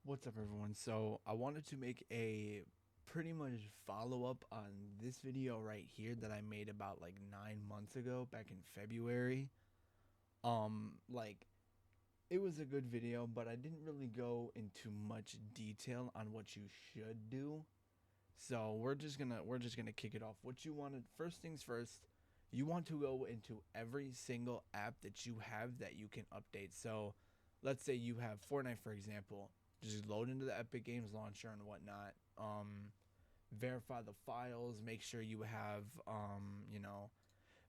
What's up, everyone? So I wanted to make a pretty much follow-up on this video right here that I made about like 9 months ago, back in February. Like, it was a good video, but I didn't really go into much detail on what you should do. So we're just gonna kick it off. What you wanted, first things first, you want to go into every single app that you have that you can update. So let's say you have Fortnite, for example. Just load into the Epic Games launcher and whatnot. Verify the files, make sure you have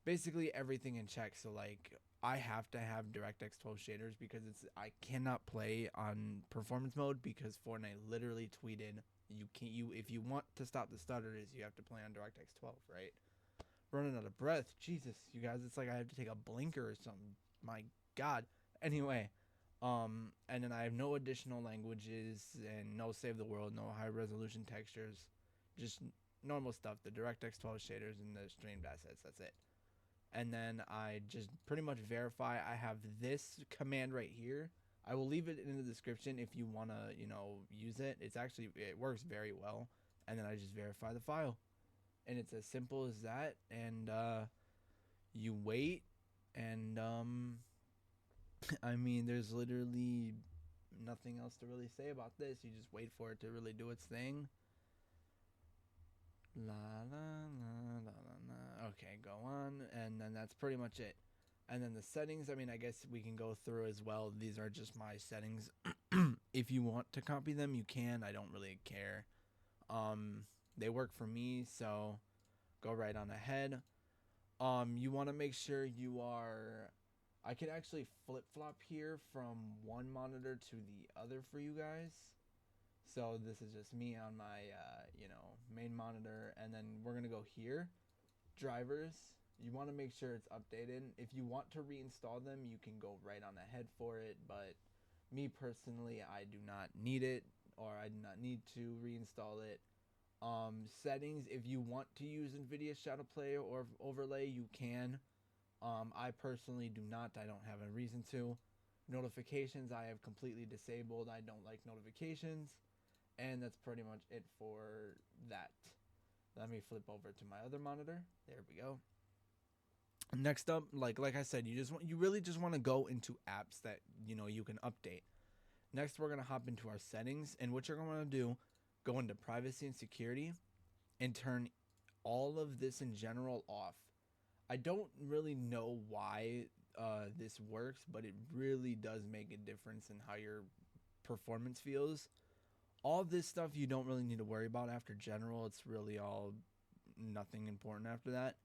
basically everything in check. So like, I have to have DirectX 12 shaders because I cannot play on performance mode because Fortnite literally tweeted you if you want to stop the stutters, you have to play on DirectX 12, right? Running out of breath. Jesus, you guys, it's like I have to take a blinker or something. My God. Anyway, and then I have no additional languages and no save the world, no high resolution textures, just normal stuff. The DirectX 12 shaders and the streamed assets. That's it. And then I just pretty much verify. I have this command right here. I will leave it in the description if you want to, use it. It works very well. And then I just verify the file. And it's as simple as that. And you wait. And I mean, there's literally nothing else to really say about this. You just wait for it to really do its thing. La la la la la la. Okay, go on. And then that's pretty much it. And then the settings, I mean, I guess we can go through as well. These are just my settings. If you want to copy them, you can. I don't really care. They work for me, so go right on ahead. You want to make sure you are. I can actually flip flop here from one monitor to the other for you guys. So this is just me on my, main monitor, and then we're gonna go here, drivers. You want to make sure it's updated. If you want to reinstall them, you can go right on ahead for it. But me personally, I do not need it, or I do not need to reinstall it. Settings, if you want to use NVIDIA Shadow Play or overlay, you can. I personally do not. I don't have a reason to. Notifications, I have completely disabled. I don't like notifications. And that's pretty much it for that. Let me flip over to my other monitor. There we go. Next up, like I said, you really just want to go into apps that you can update. Next, we're gonna hop into our settings, and what you're gonna do, go into privacy and security, and turn all of this in general off. I don't really know why this works, but it really does make a difference in how your performance feels. All this stuff you don't really need to worry about after general. It's really all nothing important after that.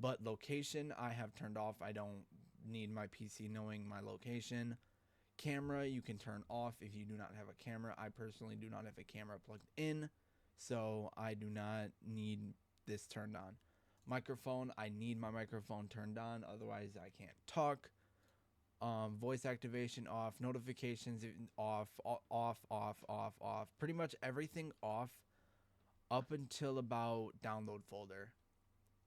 But location, I have turned off. I don't need my PC knowing my location. Camera, you can turn off if you do not have a camera. I personally do not have a camera plugged in, so I do not need this turned on. Microphone, I need my microphone turned on, otherwise I can't talk. Voice activation off, notifications off, off, off, off, off. Pretty much everything off up until about download folder.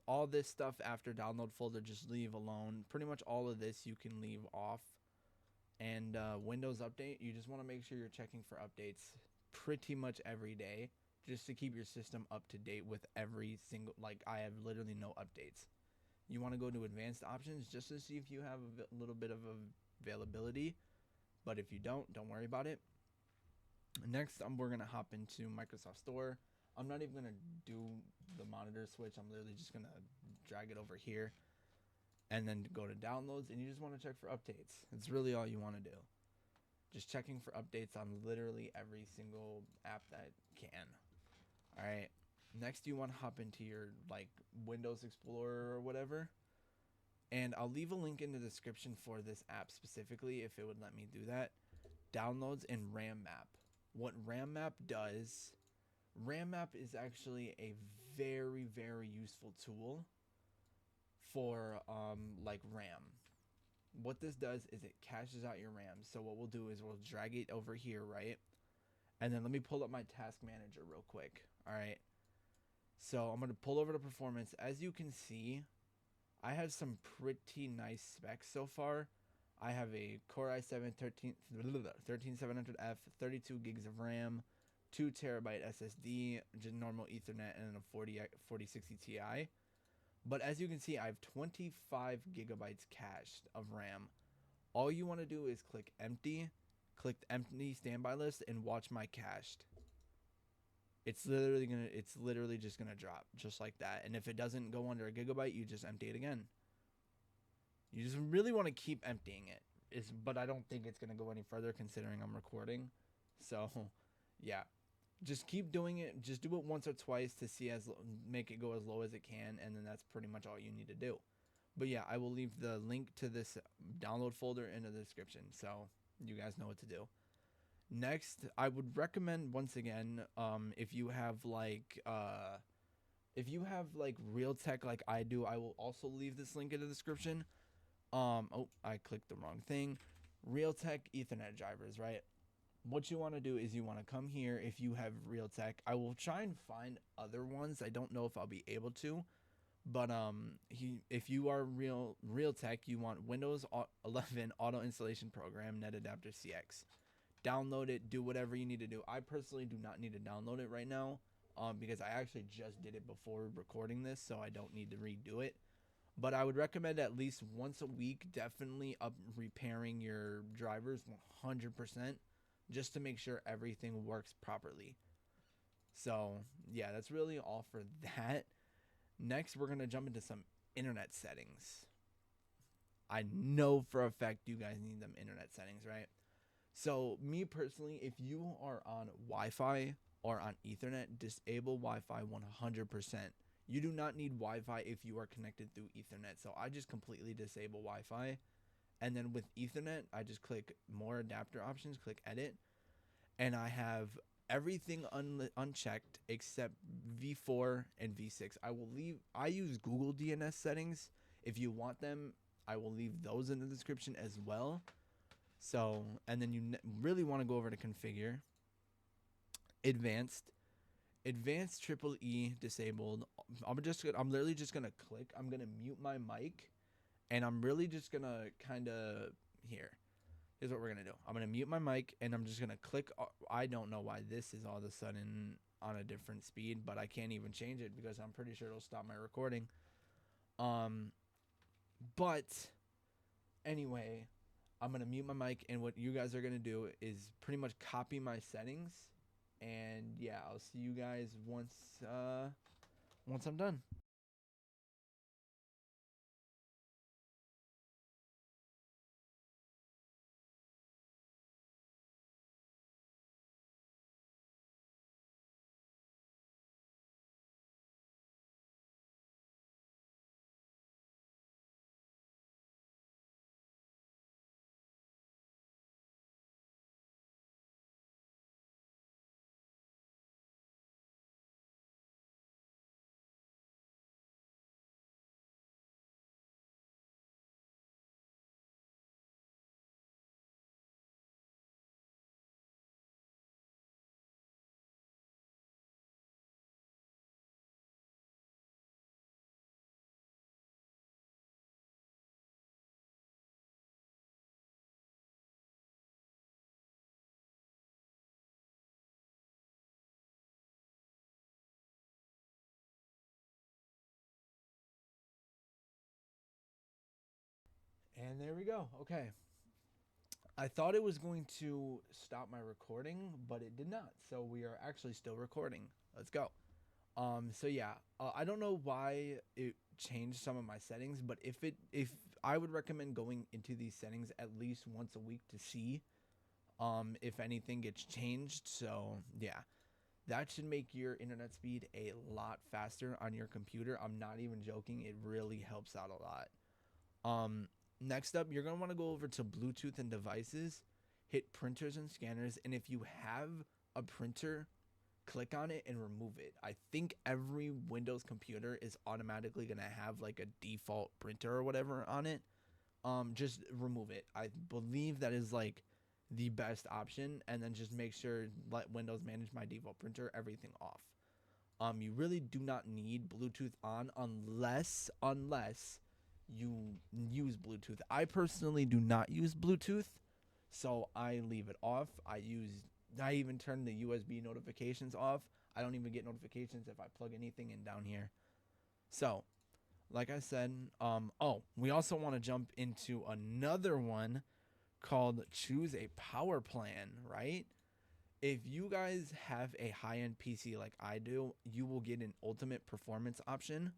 All this stuff after download folder, just leave alone. Pretty much all of this you can leave off. And Windows Update, you just want to make sure you're checking for updates pretty much every day, just to keep your system up to date with every single, like, I have literally no updates. You want to go to advanced options just to see if you have a little bit of availability, but if you don't worry about it. Next, we're going to hop into Microsoft Store. I'm not even going to do the monitor switch. I'm literally just going to drag it over here and then go to downloads, and you just want to check for updates. It's really all you want to do. Just checking for updates on literally every single app that can. All right. Next, you want to hop into your like Windows Explorer or whatever. And I'll leave a link in the description for this app specifically if it would let me do that. Downloads and RAM map. What RAM map does, RAM map is actually a very, very useful tool for like RAM. What this does is it caches out your RAM. So what we'll do is we'll drag it over here, right? And then let me pull up my task manager real quick. All right. So I'm going to pull over to performance. As you can see, I have some pretty nice specs so far. I have a Core i7 13700F, 32 gigs of RAM, 2 terabyte SSD, just normal Ethernet, and a 4060 Ti. But as you can see, I have 25 gigabytes cached of RAM. All you want to do is click empty standby list, and watch my cached. It's literally just gonna drop just like that. And if it doesn't go under a gigabyte, you just empty it again. You just really want to keep emptying it. But I don't think it's gonna go any further considering I'm recording. So, yeah, just keep doing it. Just do it once or twice to see make it go as low as it can, and then that's pretty much all you need to do. But yeah, I will leave the link to this download folder in the description, so you guys know what to do. Next, I would recommend, once again, if you have like Realtek like I do, I will also leave this link in the description. Oh, I clicked the wrong thing. Realtek Ethernet drivers, right? What you want to do is you want to come here if you have Realtek. I will try and find other ones. I don't know if I'll be able to, but if you are Realtek, you want Windows 11 Auto Installation Program Net Adapter CX. Download it, do whatever you need to do. I personally do not need to download it right now, because I actually just did it before recording this, so I don't need to redo it. But I would recommend at least once a week, definitely repairing your drivers 100%, just to make sure everything works properly. So yeah, that's really all for that. Next, we're gonna jump into some internet settings. I know for a fact you guys need them internet settings, right? So me personally, if you are on Wi-Fi or on Ethernet, disable Wi-Fi 100%. You do not need Wi-Fi if you are connected through Ethernet. So I just completely disable Wi-Fi. And then with Ethernet, I just click more adapter options, click edit. And I have everything unchecked except V4 and V6. I use Google DNS settings. If you want them, I will leave those in the description as well. So, and then you really want to go over to configure, advanced triple E disabled. I'm literally just gonna click. I'm gonna mute my mic, and I'm really just gonna here's what we're gonna do. I'm gonna mute my mic, and I'm just gonna click. I don't know why this is all of a sudden on a different speed, but I can't even change it because I'm pretty sure it'll stop my recording. But anyway, I'm gonna mute my mic, and what you guys are gonna do is pretty much copy my settings, and yeah, I'll see you guys once I'm done. And there we go. Okay. I thought it was going to stop my recording, but it did not. So we are actually still recording. Let's go. So yeah, I don't know why it changed some of my settings, but if I would recommend going into these settings at least once a week to see if anything gets changed. So yeah, that should make your internet speed a lot faster on your computer. I'm not even joking. It really helps out a lot. Next up, you're going to want to go over to Bluetooth and devices, hit printers and scanners, and if you have a printer, click on it and remove it. I think every Windows computer is automatically going to have like a default printer or whatever on it. Just remove it. I believe that is like the best option, and then just make sure let Windows manage my default printer, everything off. You really do not need Bluetooth on unless you use Bluetooth. I personally do not use Bluetooth, so I leave it off. I even turn the USB notifications off. I don't even get notifications if I plug anything in down here. So, like I said, we also want to jump into another one called choose a power plan, right? If you guys have a high-end PC like I do, you will get an ultimate performance option.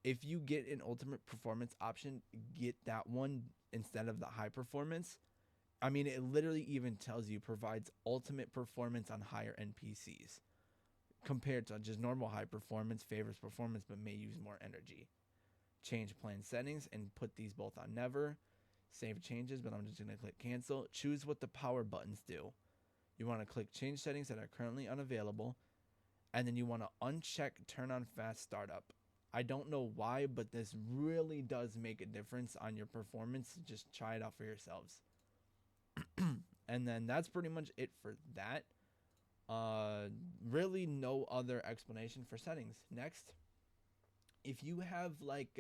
If you get an ultimate performance option, get that one instead of the high performance. I mean, it literally even tells you provides ultimate performance on higher end PCs compared to just normal high performance, favors performance but may use more energy. Change plan settings and put these both on never. Save changes, but I'm just going to click cancel. Choose what the power buttons do. You want to click change settings that are currently unavailable, and then you want to uncheck turn on fast startup. I don't know why, but this really does make a difference on your performance. Just try it out for yourselves. And then that's pretty much it for that. Really no other explanation for settings. Next, if you have like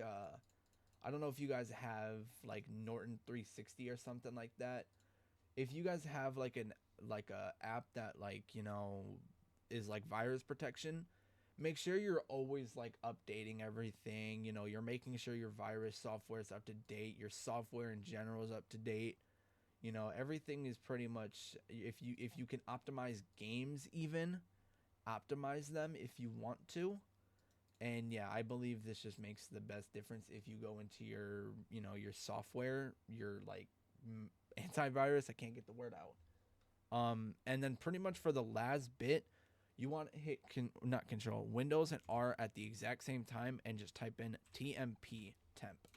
I don't know if you guys have like Norton 360 or something like that. If you guys have like a app that like, you know, is like virus protection, make sure you're always like updating everything. You know, you're making sure your virus software is up to date, your software in general is up to date. You know, everything is pretty much, if you can optimize games, even optimize them if you want to. And yeah, I believe this just makes the best difference if you go into your, you know, your software, your like antivirus. I can't get the word out. And then pretty much for the last bit, you want to hit not control Windows and R at the exact same time and just type in TMP temp.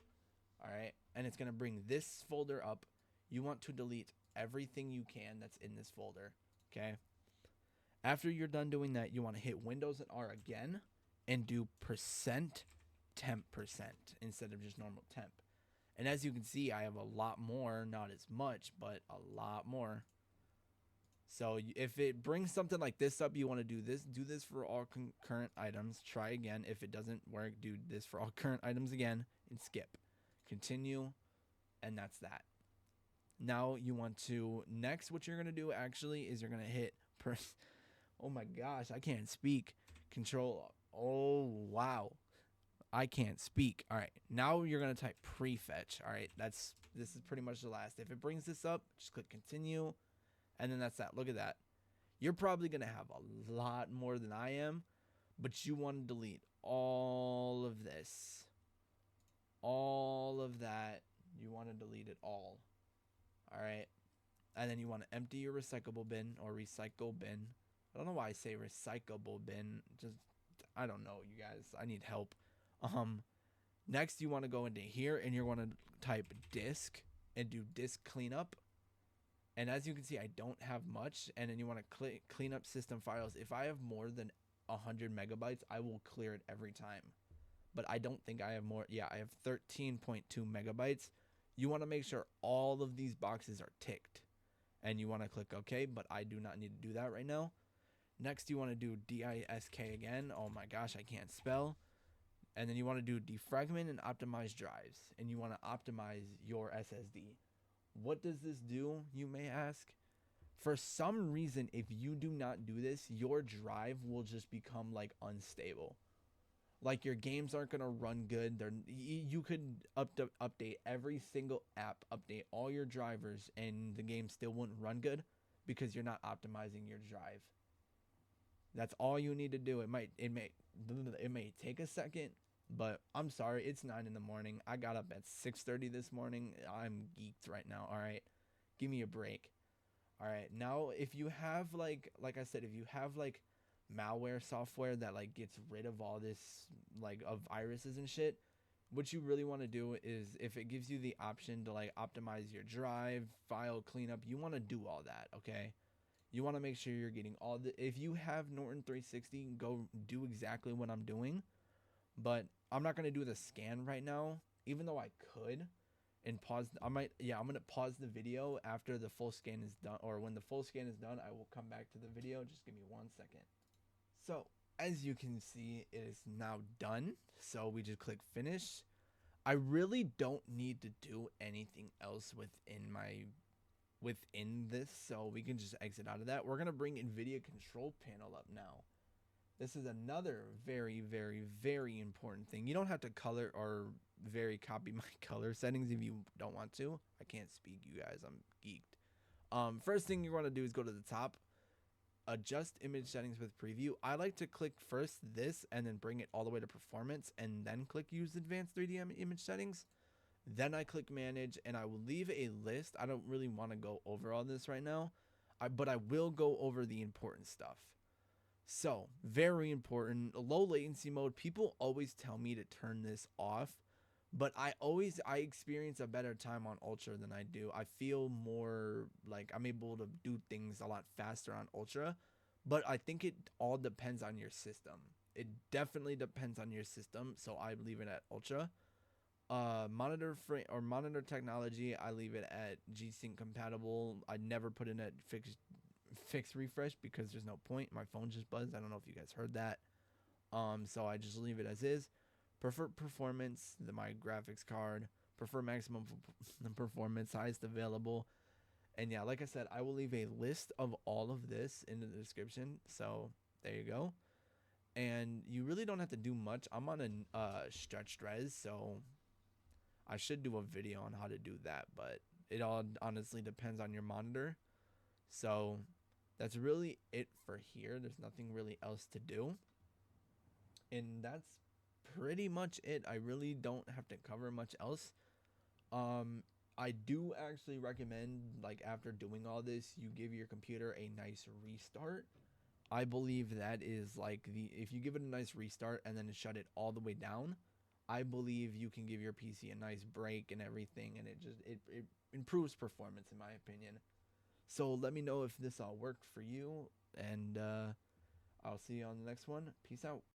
All right, and it's gonna bring this folder up. You want to delete everything you can that's in this folder. Okay. After you're done doing that, you want to hit Windows and R again and do %temp% instead of just normal temp. And as you can see, I have a lot more, not as much, but a lot more. So if it brings something like this up, you want to do this for all current items. Try again. If it doesn't work, do this for all current items again and skip. Continue, and that's that. Now you want to, next what you're going to do actually is you're going to hit, oh my gosh, I can't speak. Control, oh wow, I can't speak. All right, now you're going to type prefetch. All right, this is pretty much the last. If it brings this up, just click continue, and then that's that. Look at that. You're probably going to have a lot more than I am, but you want to delete all of this. All of that, you want to delete it all. All right, and then you want to empty your recyclable bin or recycle bin. I don't know why I say recyclable bin. Just, I don't know, you guys. I need help. Next, you want to go into here and you want to type disk and do disk cleanup. And as you can see, I don't have much. And then you want to clean up system files. If I have more than 100 megabytes, I will clear it every time. But I don't think I have more. Yeah, I have 13.2 megabytes. You want to make sure all of these boxes are ticked. And you want to click OK, but I do not need to do that right now. Next, you want to do disk again. Oh my gosh, I can't spell. And then you want to do defragment and optimize drives. And you want to optimize your SSD. What does this do, you may ask? For some reason, if you do not do this, your drive will just become like unstable. Like your games aren't going to run good. You could update every single app, update all your drivers, and the game still wouldn't run good because you're not optimizing your drive. That's all you need to do. It may take a second, but I'm sorry, it's 9 in the morning. I got up at 6:30 this morning. I'm geeked right now. All right, give me a break. All right, now if you have like I said, if you have like malware software that like gets rid of all this like of viruses and shit, what you really want to do is if it gives you the option to like optimize your drive, file cleanup, you want to do all that. Okay, you want to make sure you're getting all the, if you have Norton 360, go do exactly what I'm doing. But I'm not going to do the scan right now, even though I could, and pause. I'm going to pause the video after the full scan is done, or when the full scan is done, I will come back to the video. Just give me 1 second. So as you can see, it is now done. So we just click finish. I really don't need to do anything else within this, so we can just exit out of that. We're gonna bring NVIDIA control panel up now. This is another very, very, very important thing. You don't have to color or very copy my color settings if you don't want to. I can't speak, you guys. I'm geeked. First thing you want to do is go to the top, adjust image settings with preview. I like to click first this and then bring it all the way to performance and then click use advanced 3D image settings. Then I click manage and I will leave a list. I don't really want to go over all this right now, but I will go over the important stuff. So, very important, low latency mode. People always tell me to turn this off, but I experience a better time on ultra than I do. I feel more like I'm able to do things a lot faster on ultra, but I think it all depends on your system. It definitely depends on your system, so I leave it at ultra. Monitor technology, I leave it at G-Sync compatible. I never put in at fixed refresh because there's no point. My phone just buzzed. I don't know if you guys heard that. So I just leave it as is. Prefer performance, my graphics card. Prefer maximum performance, highest available. And yeah, like I said, I will leave a list of all of this in the description. So there you go. And you really don't have to do much. I'm on a stretched res, so I should do a video on how to do that, but it all honestly depends on your monitor. So that's really it for here. There's nothing really else to do. And that's pretty much it. I really don't have to cover much else. I do actually recommend, like, after doing all this, you give your computer a nice restart. I believe that is like if you give it a nice restart and then shut it all the way down, I believe you can give your PC a nice break and everything, and it improves performance in my opinion. So let me know if this all worked for you, and I'll see you on the next one. Peace out.